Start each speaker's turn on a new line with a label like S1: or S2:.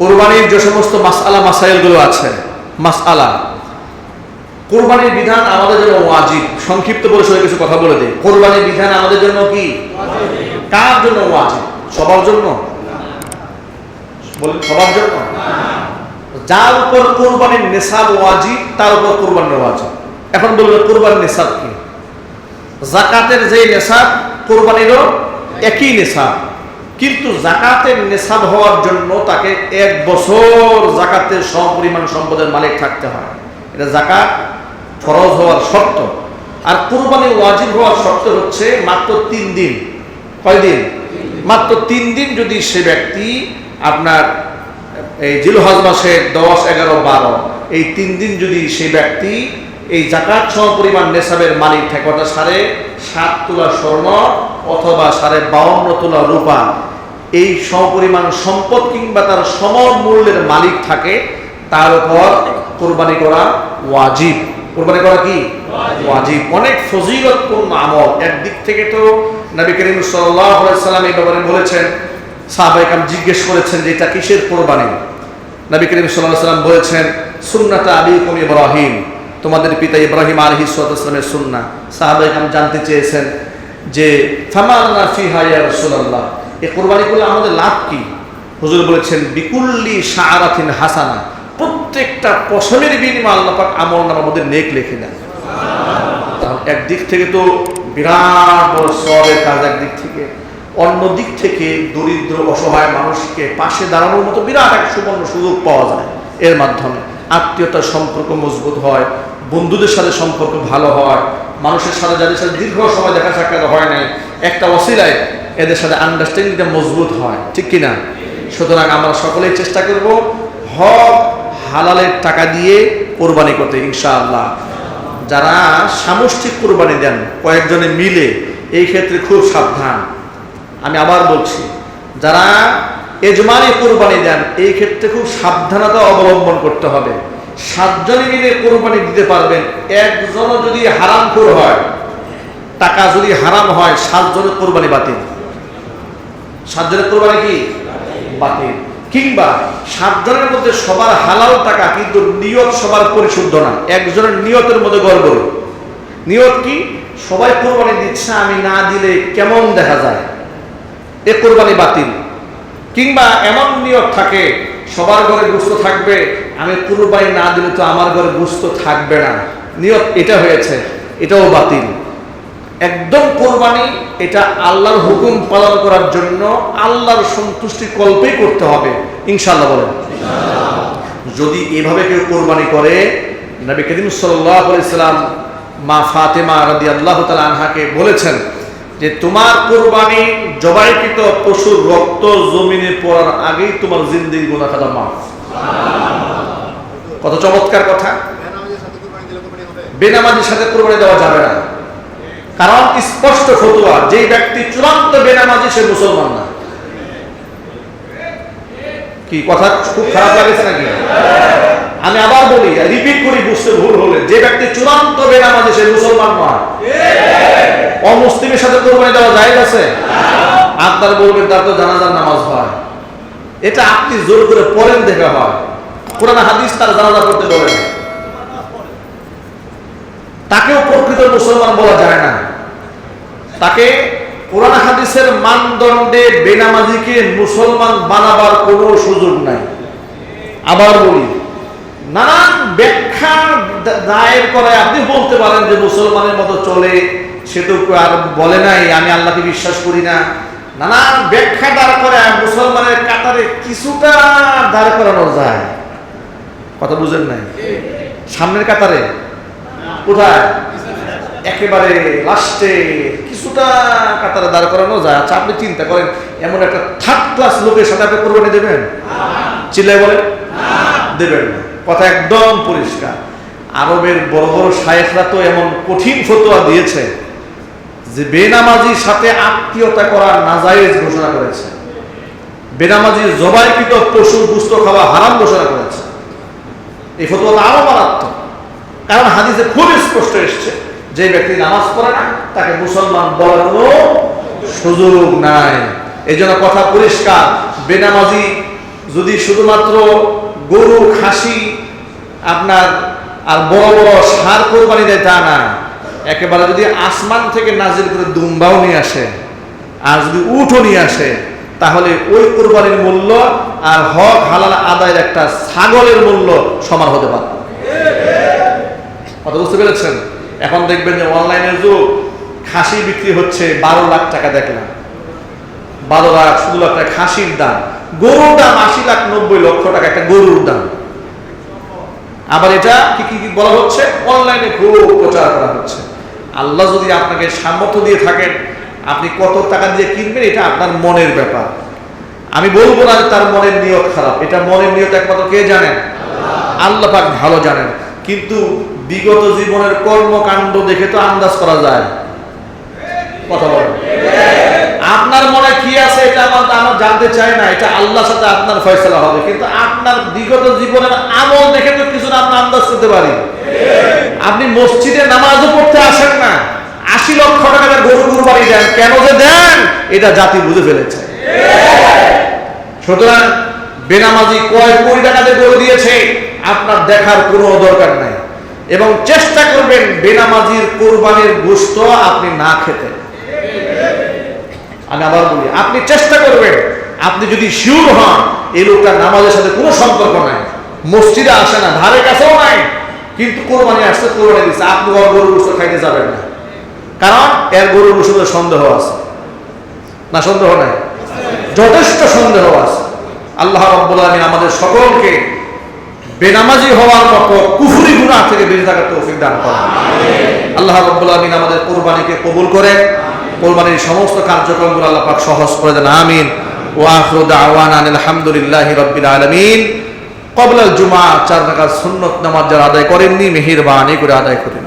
S1: কোরবানির যে সমস্ত মাসআলা মাসাইলগুলো আছে, মাসআলা কোরবানির বিধান আমাদের জন্য ওয়াজিব। সংক্ষিপ্ত পরিসরে কিছু কথা বলে দিই। কোরবানির বিধান আমাদের জন্য কি ওয়াজিব? কার জন্য ওয়াজিব? সবার জন্য? বলেন সবার জন্য? যার উপর কোরবানির নিসাব ওয়াজিব তার উপর কোরবানি ওয়াজিব। এখন বলবেন কোরবানির নিসাব কি? যাকাতের যে নিসাব কোরবানিরও একই নিসাব, কিন্তু যাকাতের নিসাব হওয়ার জন্য তাকে 1 বছর যাকাতের সমপরিমাণ সম্পদের মালিক থাকতে হয়। এটা যাকাত ফরজ হওয়ার শর্ত। আর কুরবানি ওয়াজিব হওয়ার শর্ত হচ্ছে মাত্র 3 দিন। কয় দিন? মাত্র 3 দিন যদি সে ব্যক্তি আপনার এই জিলহজ মাসের 10, 11, 12 এই 3 দিন যদি সেই ব্যক্তি এই যাকাত সমপরিমাণ নেসাবের মালিক থাকে, অর্থাৎ 7.5 তোলা স্বর্ণ অথবা 52.5 তোলা রূপা, এই সমপরিমাণ সম্পদ কিংবা তার সমমূল্যের মালিক থাকে, তার উপর কোরবানি করা ওয়াজিব। কোরবানি করা কি ওয়াজিব। অনেক ফজিলতপূর্ণ আমল। একদিক থেকে তো নবী করিম সাল্লাল্লাহু আলাইহি সাল্লাম এই ব্যাপারে বলেছেন, সাহাবায়ে কেরাম জিজ্ঞেস করেছেন যে এটা কিসের কোরবানি? নবী করিম সাল্লাল্লাহু আলাইহি সাল্লাম বলেছেন, সুন্নাত আবিকুম ইব্রাহিম, তোমাদের পিতা ইব্রাহিম আলাইহিস সালামের সুন্নাহ। সাহাবায়ে কেরাম জানতে চেয়েছেন যে ফামালনা ফিহা ইয়া রাসূলুল্লাহ, এই কোরবানি করলে আমাদের লাভ কি? হুজুর বলেছেন বিকুল্লি শাআরাতিন হাসানা, প্রত্যেকটা পশমের বিনিময়ে আল্লাহ পাক আমলনামার মধ্যে নেক লিখে দেন। তাহলে একদিক থেকে তো বিরাট বড় সওয়াবের কাজ একদিক থেকে, অন্য দিক থেকে দরিদ্র অসহায় মানুষকে পাশে দাঁড়ানোর মতো বিরাট এক সুবর্ণ সুযোগ পাওয়া যায়। এর মাধ্যমে আত্মীয়তার সম্পর্ক মজবুত হয়, বন্ধুদের সাথে সম্পর্ক ভালো হয়, মানুষের সাথে যাদের সাথে দীর্ঘ সময় দেখা সাক্ষাৎ হয় নাই, একটা ওসিলায় এদের সাথে আন্ডারস্ট্যান্ডিংটা মজবুত হয়, ঠিক কিনা? সুতরাং আমরা সকলেই চেষ্টা করব হক হালালের টাকা দিয়ে কোরবানি করতে ইনশাআল্লাহ। যারা সামষ্টিক কোরবানি দেন কয়েকজনে মিলে, এই ক্ষেত্রে খুব সাবধান। আমি আবার বলছি, যারা এজমানি কোরবানি দেন এই ক্ষেত্রে খুব সাবধানতা অবলম্বন করতে হবে। 7 জনে মিলে কোরবানি দিতে পারবেন, একজনও যদি হারামখোর হয়, টাকা যদি হারাম হয়, 7 জনের কোরবানি বাতিল। 7 জনের কোরবানি কি বাতিল। কিংবা 7 জনের মধ্যে সবার হালাল টাকা, কিন্তু নিয়ত সবার পরিশুদ্ধ না, একজনের নিয়তের মধ্যে গড়বড়। নিয়ত কি? সবাই কোরবানি দিচ্ছে, আমি না দিলে কেমন দেখা যায়, এ কোরবানি বাতিল। কিংবা এমন নিয়ত থাকে সবার ঘরে গোশত থাকবে, আমি কুরবানি না দিলে তো আমার ঘরে গোশত থাকবে না, নিয়ত এটা হয়েছে, এটাও বাতিল। একদম কোরবানি এটা আল্লাহর হুকুম পালন করার জন্য আল্লাহর সন্তুষ্টি কল্পেই করতে হবে ইনশাআল্লাহ। বলেন যদি এভাবে কেউ কোরবানি করে, নবী করিম সাল্লাল্লাহু আলাইহি সাল্লাম মা ফাতেমা রাদিয়াল্লাহু তাআলা আনহাকে বলেছেন যে তোমার কোরবানি জবাইকৃত পশুর রক্ত জমিনে পড়ার আগেই তোমার জিন্দেগির গুনাহ খাতা মাফ। কত চমৎকার কথা! বেনামাজির সাথে কোরবানি দেওয়া যাবে না, কারণ স্পষ্ট ফতোয়া, যে ব্যক্তি চূড়ান্ত বেনামাজি সে মুসলমান না। কি কথা খুব খারাপ লাগেছে নাকি? আমি আবার বলি, রিপিট করি বুঝতে ভুল হলে, যে ব্যক্তি চূড়ান্ত বেনামাজি সে মুসলমান নয়। অমুসলিমের সাথে কোরবানি দেওয়া জায়েজ আছে? আপনার বলবেন তার তো জানাজার নামাজ হয়, এটা আপনি জোর করে পড়েন দেখা হয়, কোরআন হাদিস তার জানাজা করতে বলে না, তাকেও প্রকৃত মুসলমান বলা যায় না। তাকে কোরআন হাদিসের মানদণ্ডে বেনামাজিকে মুসলমান বানাবার কোনো সুযোগ নাই। আবার বলি, নানান ব্যাখ্যা দায়ের করে আপনি বলতে পারেন যে মুসলমানের মতো চলে, সে তো আর বলে নাই আমি আল্লাহকে বিশ্বাস করি না। নানান ব্যাখ্যা দাঁড় করে মুসলমানের কাতারে কিছুটা দাঁড় করানো যায়। কথা বুঝেন নাই? সামনের কাতারে কোথায়? একেবারে লাস্টে কিছুটা কাতারে দাঁড় করানো যায়। আচ্ছা আপনি চিন্তা করেন, এমন একটা 3rd ক্লাস লোকের সাথে আপনি কোরবানি দেবেন? চিল্লায় বলেন দেবেন না। কথা একদম পরিষ্কার। আরবের বড় বড় শায়েখরা তো এমন কঠিন ফতোয়া দিয়েছে যে বেনামাজির সাথে আত্মীয়তা করা নাজায়েজ ঘোষণা করেছে, বেনামাজির জবাইকৃত পশুর গোশত খাওয়া হারাম ঘোষণা করেছে। এই ফতোয়াটা আরো মারাত্মক, কারণ হাদিসে খুব স্পষ্ট এসেছে যে ব্যক্তি নামাজ পড়ে না তাকে মুসলমান বলার কোনো সুযোগ নাই। এই জন্য কথা পরিষ্কার, বেনামাজি যদি শুধুমাত্র গরু, খাসি আপনার আর বড় বড় ষাঁড় কোরবানি দেয় তা না, একেবারে যদি আসমান থেকে নাজিল করে দুম্বাও নিয়ে আসে আর যদি উটও নিয়ে আসে, তাহলে ওই কোরবানির মূল্য আর হক হালাল আদায়ের একটা ছাগলের মূল্য সমান হতে পারে। কথা বুঝতে পেরেছেন? এখন দেখবেন যে অনলাইনের যুগ, খাসি বিক্রি হচ্ছে 12 লাখ টাকা, দেখলাম 12 লাখ 16 লাখ টাকা খাসির দাম। গরুর দাম 80 লাখ 90 লক্ষ টাকা একটা গরুর দাম। আবার এটা কি কি বলা হচ্ছে, অনলাইনে খুব প্রচার করা হচ্ছে। আল্লাহ যদি আপনাকে সামর্থ্য দিয়ে থাকেন, আপনি কত টাকা দিয়ে কিনবেন এটা আপনার মনের ব্যাপার। আমি বলবো না তার মনের নিয়ত খারাপ, এটা মনের নিয়ত একমাত্র কে জানেন? আল্লাহ পাক ভালো জানেন। কিন্তু বিগত জীবনের কর্মকাণ্ড দেখে তো আন্দাজ করা যায়। কথা বলেন, আপনার মনে কি আছে এটা আমার জানতে চাই না, এটা আল্লাহর সাথে আপনার ফয়সালা হবে। কিন্তু আপনার বিগত জীবনের আমল দেখে তো কিছু না আমরা আন্দাজ করতে পারি। আপনি মসজিদে নামাজও পড়তে আসেন না, 80 লক্ষ টাকা গরু কুরবানি দেন, কেন যে দেন এটা জাতি বুঝে ফেলেছে। সুতরাং বেনামাজি কয় কোটি টাকা দিয়ে গরু দিয়েছে আপনার দেখার কোনো দরকার নাই, এবং চেষ্টা করবেন বেনামাজির কোরবানির গোশত আপনি না খেতে। আমি আবার বলি, আপনি চেষ্টা করবেন, আপনি যদি শিওর হন এই লোকটা নামাজের সাথে কোনো সম্পর্ক নাই, মসজিদে আসে না, ধারে কাছেও নাই, কিন্তু কোরবানি আসছে, কোরবানি দিচ্ছে, আপনি ওর গরুর গোশত খাইতে যাবেন না, কারণ এর গরুর গোশতে সন্দেহ আছে। না সন্দেহ নাই? যথেষ্ট সন্দেহ আছে। আল্লাহ রাব্বুল আলামিন আমাদের সকলকে বেনামাজি হওয়ার মতো কুফরি গুনাহ থেকে বেঁচে থাকার তৌফিক দান করেন। আল্লাহ রাব্বুল আলামিন আমাদের কুরবানিকে কবুল করে কুরবানির সমস্ত কার্যক্রমগুলো আল্লাহ পাক সহজ করে দেন। আমিন। ওয়া আখিরু দাওয়ানা আলহামদুলিল্লাহি রাব্বিল আলামিন। ক্বাবলাল জুমআ 4 রাকাত সুন্নাত নামাজ যারা আদায় করেননি মেহেরবানি করে আদায় করেন।